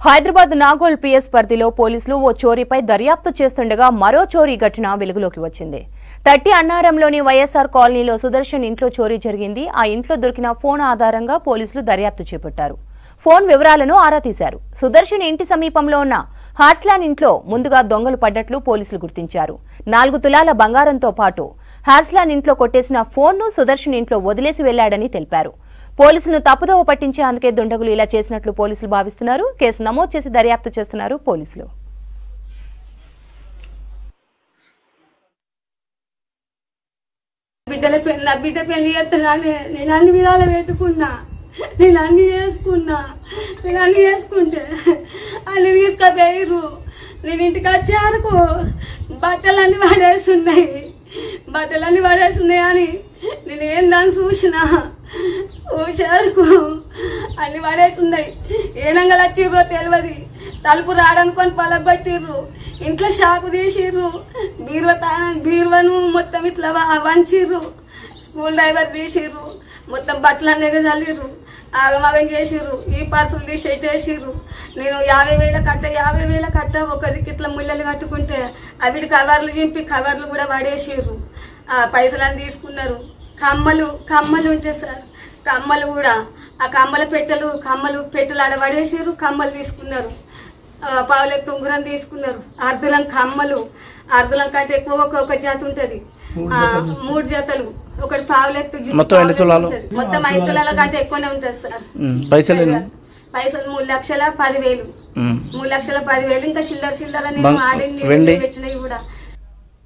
Hyderabad Nagole PS పరిధిలో పోలీసులు ఓ చోరీపై దర్యాప్తు చేస్తుండగా మరో చోరీ ఘటన వెలుగులోకి వచ్చింది. తట్టి అన్నారంలోని వైఎస్ఆర్ కాలనీలో సుదర్శన్ ఇంట్లో చోరీ జరిగింది. ఆ ఇంట్లో దొరికిన ఫోన్ ఆధారంగా పోలీసులు దర్యాప్తు చేపట్టారు. ఫోన్ వివరాలను ఆరా తీశారు. సుదర్శన్ ఇంటి సమీపంలో ఉన్న హార్స్లాన్ ఇంట్లో ముందుగా దొంగలు పడ్డట్లు పోలీసులు గుర్తించారు. 4 తులాల బంగారంతో పాటు హార్స్లాన్ ఇంట్లో కొట్టేసిన ఫోన్ను సుదర్శన్ ఇంట్లో వదిలేసి వెళ్లాడని తెలిపారు. పోలీసులను తప్పుదోవ పట్టించేందుకే దుండగులు ఇలా చేసినట్లు పోలీసులు భావిస్తున్నారు. కేసు నమోదు చేసి దర్యాప్తు చేస్తున్నారు పోలీసులు. బిడ్డ పెళ్లి చేస్తున్నాను. నేను అన్ని విధాలు పెట్టుకున్నా, నేను అన్ని చేసుకుంటే అన్ని తీసుకపోయారు. నేను ఇంటికి వచ్చారుకు బట్టలన్నీ పడేస్తున్నాయి అని నేను ఏందని చూసారుకు అన్ని పడేస్తున్నాయి. ఏ నంగలు వచ్చిర్రో తెలియదు. తలుపు రాడనుకొని పలగొట్టిర్రు. ఇంట్లో షాపు తీసిర్రు. బీరువను మొత్తం ఇట్లా వంచిర్రు. School driver తీసిర్రు. మొత్తం బట్టలన్నీ చల్లిర్రు. ఆగమాగం చేసిర్రు. ఈ పర్సులు తీసి వేసిర్రు. నేను 50,000 కట్ట ఒకరికి ఇట్లా ముళ్ళలు కట్టుకుంటే అవిటి కవర్లు చింపి కవర్లు కూడా పడేసిర్రు. పైసలని తీసుకున్నారు. కమ్మలు ఉంటాయి సార్, కమ్మలు కూడా ఆ కమ్మలు పెట్టెలు ఆడబడేసారు. కమ్మలు తీసుకున్నారు. పావులెత్తు ఉంగరం తీసుకున్నారు. అర్ధులం కంటే ఎక్కువ ఒక జత ఉంటుంది. 3 జతలు. ఒకటి పావులెత్తు మొత్తం 5 తులాల కంటే ఎక్కువనే ఉంటుంది సార్. పైసలు 3,10,10,000. 3,10,10,000 ఇంకా చిల్లర నేను ఆడి పెట్టినవి కూడా